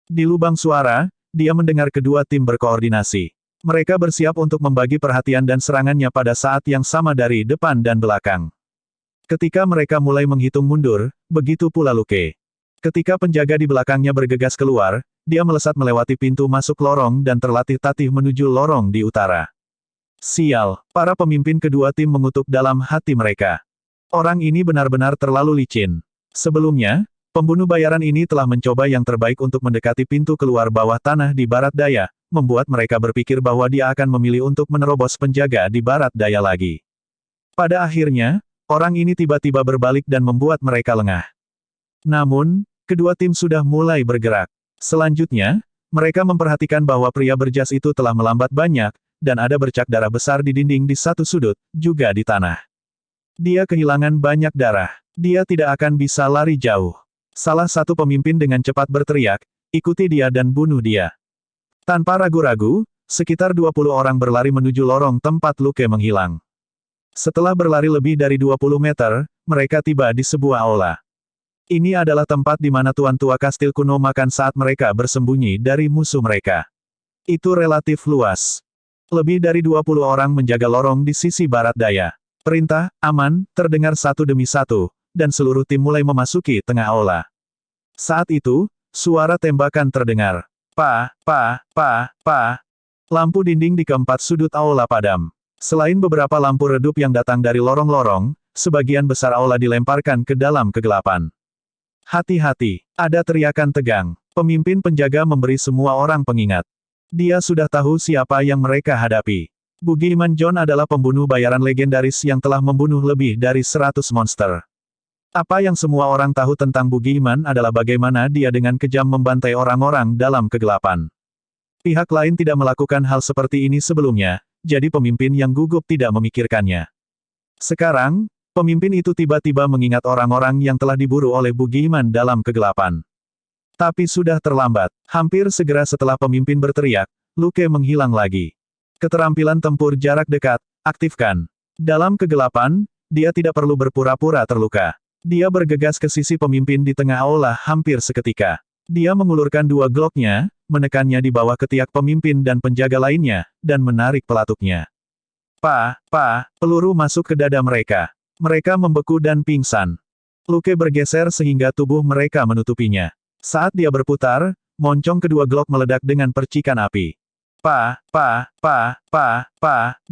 Di lubang suara, dia mendengar kedua tim berkoordinasi. Mereka bersiap untuk membagi perhatian dan serangannya pada saat yang sama dari depan dan belakang. Ketika mereka mulai menghitung mundur, begitu pula Luke. Ketika penjaga di belakangnya bergegas keluar, dia melesat melewati pintu masuk lorong dan terlatih-tatih menuju lorong di utara. Sial, para pemimpin kedua tim mengutuk dalam hati mereka. Orang ini benar-benar terlalu licin. Sebelumnya, pembunuh bayaran ini telah mencoba yang terbaik untuk mendekati pintu keluar bawah tanah di barat daya, membuat mereka berpikir bahwa dia akan memilih untuk menerobos penjaga di barat daya lagi. Pada akhirnya, orang ini tiba-tiba berbalik dan membuat mereka lengah. Namun, kedua tim sudah mulai bergerak. Selanjutnya, mereka memperhatikan bahwa pria berjas itu telah melambat banyak, dan ada bercak darah besar di dinding di satu sudut, juga di tanah. Dia kehilangan banyak darah. Dia tidak akan bisa lari jauh. Salah satu pemimpin dengan cepat berteriak, ikuti dia dan bunuh dia. Tanpa ragu-ragu, sekitar 20 orang berlari menuju lorong tempat Luke menghilang. Setelah berlari lebih dari 20 meter, mereka tiba di sebuah aula. Ini adalah tempat di mana tuan tua kastil kuno makan saat mereka bersembunyi dari musuh mereka. Itu relatif luas. Lebih dari 20 orang menjaga lorong di sisi barat daya. Perintah, aman, terdengar satu demi satu, dan seluruh tim mulai memasuki tengah aula. Saat itu, suara tembakan terdengar. Pa. Lampu dinding di keempat sudut aula padam. Selain beberapa lampu redup yang datang dari lorong-lorong, sebagian besar aula dilemparkan ke dalam kegelapan. Hati-hati, ada teriakan tegang. Pemimpin penjaga memberi semua orang pengingat. Dia sudah tahu siapa yang mereka hadapi. Boogeyman John adalah pembunuh bayaran legendaris yang telah membunuh lebih dari 100 monster. Apa yang semua orang tahu tentang Boogeyman adalah bagaimana dia dengan kejam membantai orang-orang dalam kegelapan. Pihak lain tidak melakukan hal seperti ini sebelumnya, jadi pemimpin yang gugup tidak memikirkannya. Sekarang, pemimpin itu tiba-tiba mengingat orang-orang yang telah diburu oleh Boogeyman dalam kegelapan. Tapi sudah terlambat. Hampir segera setelah pemimpin berteriak, Luke menghilang lagi. Keterampilan tempur jarak dekat, aktifkan. Dalam kegelapan, dia tidak perlu berpura-pura terluka. Dia bergegas ke sisi pemimpin di tengah aula hampir seketika. Dia mengulurkan dua Glock-nya, menekannya di bawah ketiak pemimpin dan penjaga lainnya, dan menarik pelatuknya. Peluru masuk ke dada mereka. Mereka membeku dan pingsan. Luke bergeser sehingga tubuh mereka menutupinya. Saat dia berputar, moncong kedua Glock meledak dengan percikan api.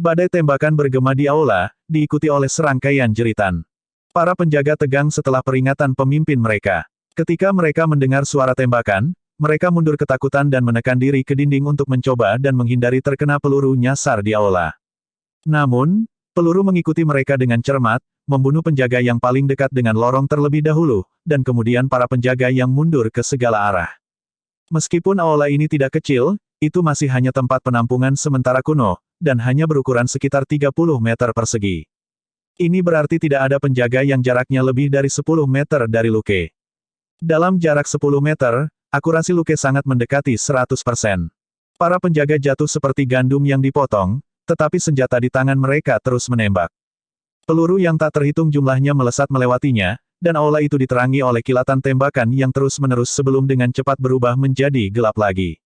Badai tembakan bergema di aula, diikuti oleh serangkaian jeritan. Para penjaga tegang setelah peringatan pemimpin mereka. Ketika mereka mendengar suara tembakan, mereka mundur ketakutan dan menekan diri ke dinding untuk mencoba dan menghindari terkena peluru nyasar di aula. Namun, peluru mengikuti mereka dengan cermat, membunuh penjaga yang paling dekat dengan lorong terlebih dahulu, dan kemudian para penjaga yang mundur ke segala arah. Meskipun aula ini tidak kecil, itu masih hanya tempat penampungan sementara kuno, dan hanya berukuran sekitar 30 meter persegi. Ini berarti tidak ada penjaga yang jaraknya lebih dari 10 meter dari Luke. Dalam jarak 10 meter, akurasi Luke sangat mendekati 100%. Para penjaga jatuh seperti gandum yang dipotong, tetapi senjata di tangan mereka terus menembak. Peluru yang tak terhitung jumlahnya melesat melewatinya, dan aula itu diterangi oleh kilatan tembakan yang terus-menerus sebelum dengan cepat berubah menjadi gelap lagi.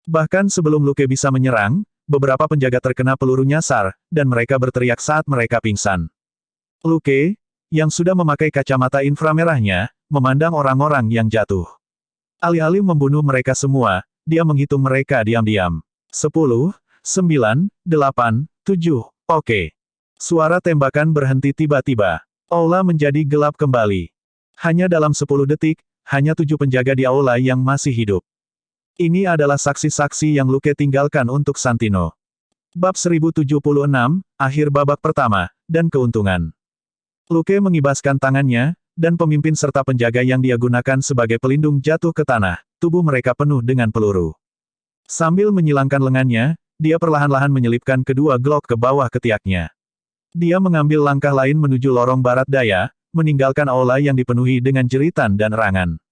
Bahkan sebelum Luke bisa menyerang, beberapa penjaga terkena peluru nyasar, dan mereka berteriak saat mereka pingsan. Luke, yang sudah memakai kacamata inframerahnya, memandang orang-orang yang jatuh. Alih-alih membunuh mereka semua, dia menghitung mereka diam-diam. 10, 9, 8, 7, oke. Suara tembakan berhenti tiba-tiba. Aula menjadi gelap kembali. Hanya dalam 10 detik, hanya 7 penjaga di aula yang masih hidup. Ini adalah saksi-saksi yang Luke tinggalkan untuk Santino. Bab 1076, akhir babak pertama, dan keuntungan. Luke mengibaskan tangannya, dan pemimpin serta penjaga yang dia gunakan sebagai pelindung jatuh ke tanah, tubuh mereka penuh dengan peluru. Sambil menyilangkan lengannya, dia perlahan-lahan menyelipkan kedua Glock ke bawah ketiaknya. Dia mengambil langkah lain menuju lorong barat daya, meninggalkan aula yang dipenuhi dengan jeritan dan erangan.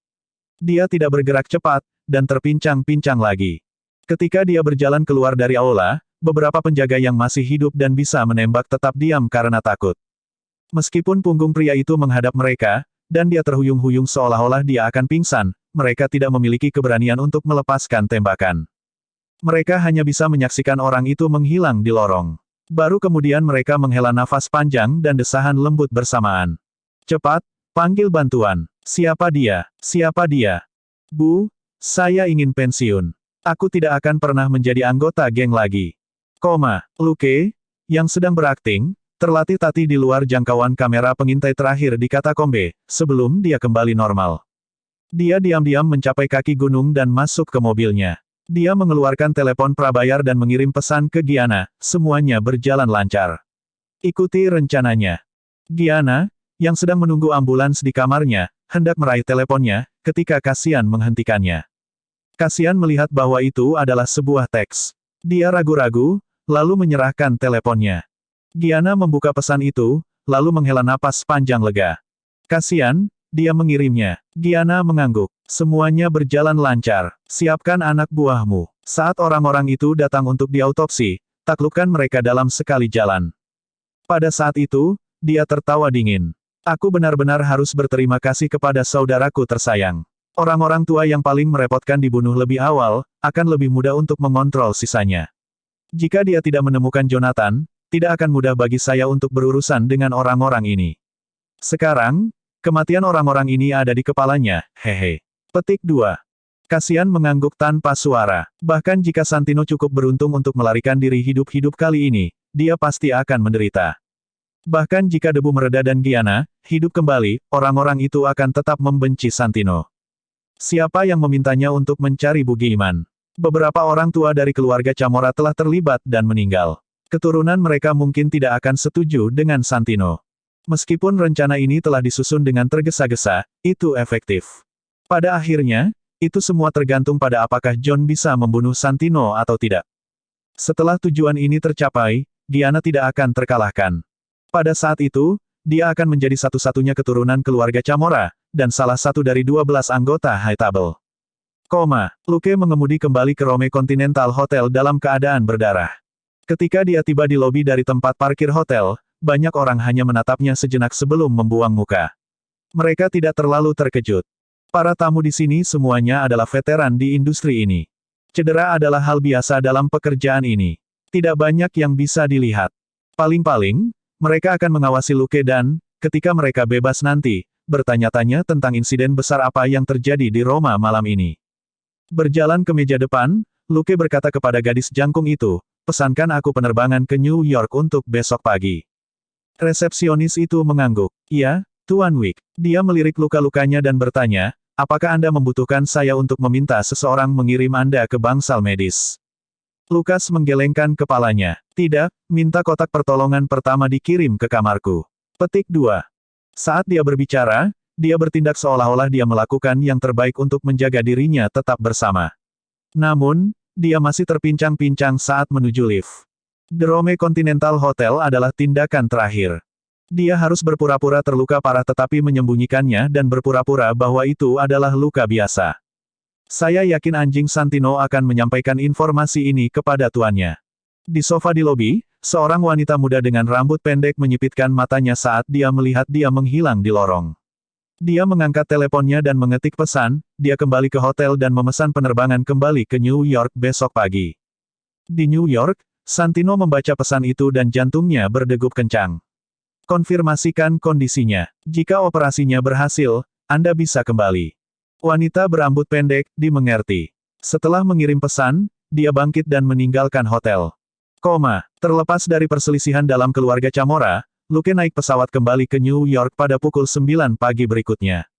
Dia tidak bergerak cepat, dan terpincang-pincang lagi. Ketika dia berjalan keluar dari aula, beberapa penjaga yang masih hidup dan bisa menembak tetap diam karena takut. Meskipun punggung pria itu menghadap mereka, dan dia terhuyung-huyung seolah-olah dia akan pingsan, mereka tidak memiliki keberanian untuk melepaskan tembakan. Mereka hanya bisa menyaksikan orang itu menghilang di lorong. Baru kemudian mereka menghela nafas panjang dan desahan lembut bersamaan. Cepat, panggil bantuan. Siapa dia? Siapa dia? Bu, saya ingin pensiun. Aku tidak akan pernah menjadi anggota geng lagi. Luke, yang sedang berakting, terlatih-tatih di luar jangkauan kamera pengintai terakhir di katakombe, sebelum dia kembali normal. Dia diam-diam mencapai kaki gunung dan masuk ke mobilnya. Dia mengeluarkan telepon prabayar dan mengirim pesan ke Gianna, semuanya berjalan lancar. Ikuti rencananya. Gianna, yang sedang menunggu ambulans di kamarnya, hendak meraih teleponnya, ketika Cassian menghentikannya. Cassian melihat bahwa itu adalah sebuah teks. Dia ragu-ragu, lalu menyerahkan teleponnya. Gianna membuka pesan itu, lalu menghela napas panjang lega. Cassian, dia mengirimnya. Gianna mengangguk. Semuanya berjalan lancar. Siapkan anak buahmu. Saat orang-orang itu datang untuk diautopsi, taklukkan mereka dalam sekali jalan. Pada saat itu, dia tertawa dingin. Aku benar-benar harus berterima kasih kepada saudaraku tersayang. Orang-orang tua yang paling merepotkan dibunuh lebih awal, akan lebih mudah untuk mengontrol sisanya. Jika dia tidak menemukan Jonathan, tidak akan mudah bagi saya untuk berurusan dengan orang-orang ini. Sekarang, kematian orang-orang ini ada di kepalanya, hehe. Petik 2. Kasian mengangguk tanpa suara. Bahkan jika Santino cukup beruntung untuk melarikan diri hidup-hidup kali ini, dia pasti akan menderita. Bahkan jika debu mereda dan Giana hidup kembali, orang-orang itu akan tetap membenci Santino. Siapa yang memintanya untuk mencari Bugiman? Beberapa orang tua dari keluarga Chamora telah terlibat dan meninggal. Keturunan mereka mungkin tidak akan setuju dengan Santino. Meskipun rencana ini telah disusun dengan tergesa-gesa, itu efektif. Pada akhirnya, itu semua tergantung pada apakah John bisa membunuh Santino atau tidak. Setelah tujuan ini tercapai, Giana tidak akan terkalahkan. Pada saat itu, dia akan menjadi satu-satunya keturunan keluarga Chamora, dan salah satu dari 12 anggota High Table. Luke mengemudi kembali ke Rome Continental Hotel dalam keadaan berdarah. Ketika dia tiba di lobi dari tempat parkir hotel, banyak orang hanya menatapnya sejenak sebelum membuang muka. Mereka tidak terlalu terkejut. Para tamu di sini semuanya adalah veteran di industri ini. Cedera adalah hal biasa dalam pekerjaan ini. Tidak banyak yang bisa dilihat. Paling-paling, mereka akan mengawasi Luke dan, ketika mereka bebas nanti, bertanya-tanya tentang insiden besar apa yang terjadi di Roma malam ini. Berjalan ke meja depan, Luke berkata kepada gadis jangkung itu, pesankan aku penerbangan ke New York untuk besok pagi. Resepsionis itu mengangguk. Ya, Tuan Wick. Dia melirik luka-lukanya dan bertanya, apakah Anda membutuhkan saya untuk meminta seseorang mengirim Anda ke bangsal medis? Lukas menggelengkan kepalanya. Tidak, minta kotak pertolongan pertama dikirim ke kamarku. Petik 2. Saat dia berbicara, dia bertindak seolah-olah dia melakukan yang terbaik untuk menjaga dirinya tetap bersama. Namun, dia masih terpincang-pincang saat menuju lift. The Rome Continental Hotel adalah tindakan terakhir. Dia harus berpura-pura terluka parah tetapi menyembunyikannya dan berpura-pura bahwa itu adalah luka biasa. Saya yakin anjing Santino akan menyampaikan informasi ini kepada tuannya. Di sofa di lobi, seorang wanita muda dengan rambut pendek menyipitkan matanya saat dia melihat dia menghilang di lorong. Dia mengangkat teleponnya dan mengetik pesan, dia kembali ke hotel dan memesan penerbangan kembali ke New York besok pagi. Di New York, Santino membaca pesan itu dan jantungnya berdegup kencang. Konfirmasikan kondisinya. Jika operasinya berhasil, Anda bisa kembali. Wanita berambut pendek, dimengerti. Setelah mengirim pesan, dia bangkit dan meninggalkan hotel. Terlepas dari perselisihan dalam keluarga Chamora, Luke naik pesawat kembali ke New York pada pukul 9 pagi berikutnya.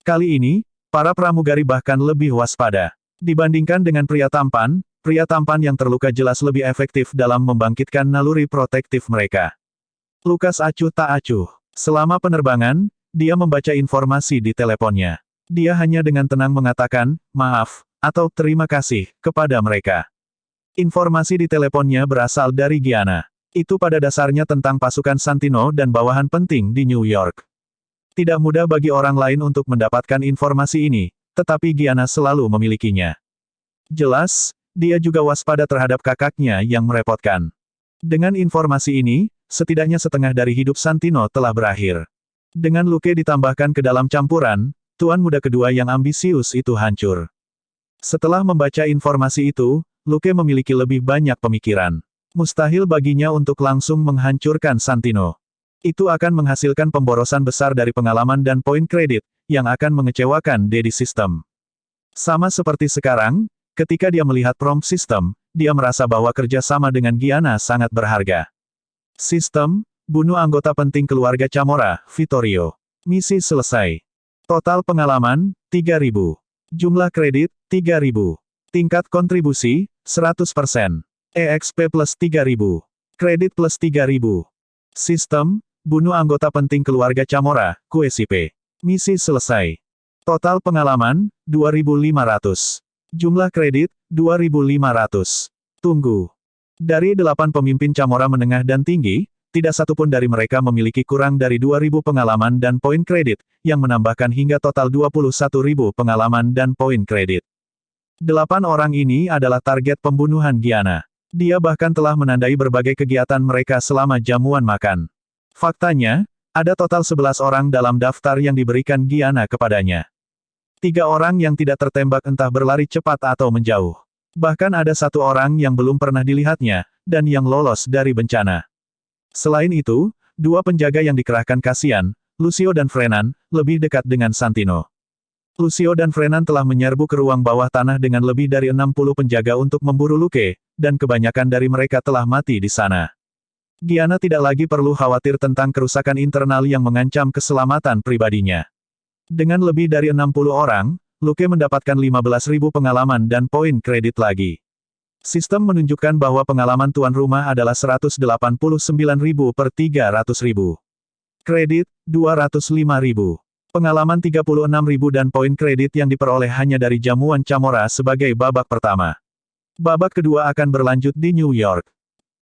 Kali ini, para pramugari bahkan lebih waspada. Dibandingkan dengan pria tampan yang terluka jelas lebih efektif dalam membangkitkan naluri protektif mereka. Lukas acuh tak acuh. Selama penerbangan, dia membaca informasi di teleponnya. Dia hanya dengan tenang mengatakan, maaf, atau terima kasih, kepada mereka. Informasi di teleponnya berasal dari Giana. Itu pada dasarnya tentang pasukan Santino dan bawahan penting di New York. Tidak mudah bagi orang lain untuk mendapatkan informasi ini, tetapi Giana selalu memilikinya. Jelas, dia juga waspada terhadap kakaknya yang merepotkan. Dengan informasi ini, setidaknya setengah dari hidup Santino telah berakhir. Dengan Luke ditambahkan ke dalam campuran, tuan muda kedua yang ambisius itu hancur. Setelah membaca informasi itu, Luke memiliki lebih banyak pemikiran. Mustahil baginya untuk langsung menghancurkan Santino. Itu akan menghasilkan pemborosan besar dari pengalaman dan poin kredit, yang akan mengecewakan Daddy System. Sama seperti sekarang, ketika dia melihat prompt system, dia merasa bahwa kerja sama dengan Giana sangat berharga. Sistem, bunuh anggota penting keluarga Chamora, Vittorio. Misi selesai. Total pengalaman, 3.000. Jumlah kredit, 3.000. Tingkat kontribusi, 100%. EXP plus 3.000. Kredit plus 3.000. Sistem, bunuh anggota penting keluarga Chamora, QSIP. Misi selesai. Total pengalaman, 2.500. Jumlah kredit, 2.500. Tunggu. Dari 8 pemimpin Chamora menengah dan tinggi, tidak satupun dari mereka memiliki kurang dari 2.000 pengalaman dan poin kredit, yang menambahkan hingga total 21.000 pengalaman dan poin kredit. 8 orang ini adalah target pembunuhan Giana. Dia bahkan telah menandai berbagai kegiatan mereka selama jamuan makan. Faktanya, ada total 11 orang dalam daftar yang diberikan Giana kepadanya. 3 orang yang tidak tertembak entah berlari cepat atau menjauh. Bahkan ada 1 orang yang belum pernah dilihatnya, dan yang lolos dari bencana. Selain itu, 2 penjaga yang dikerahkan Cassian, Lucio dan Frenan, lebih dekat dengan Santino. Lucio dan Frenan telah menyerbu ke ruang bawah tanah dengan lebih dari 60 penjaga untuk memburu Luke, dan kebanyakan dari mereka telah mati di sana. Giana tidak lagi perlu khawatir tentang kerusakan internal yang mengancam keselamatan pribadinya. Dengan lebih dari 60 orang, Luke mendapatkan 15.000 pengalaman dan poin kredit lagi. Sistem menunjukkan bahwa pengalaman tuan rumah adalah 189.000 per 300.000. Kredit, 205.000. Pengalaman 36.000 dan poin kredit yang diperoleh hanya dari jamuan Camora sebagai babak pertama. Babak kedua akan berlanjut di New York.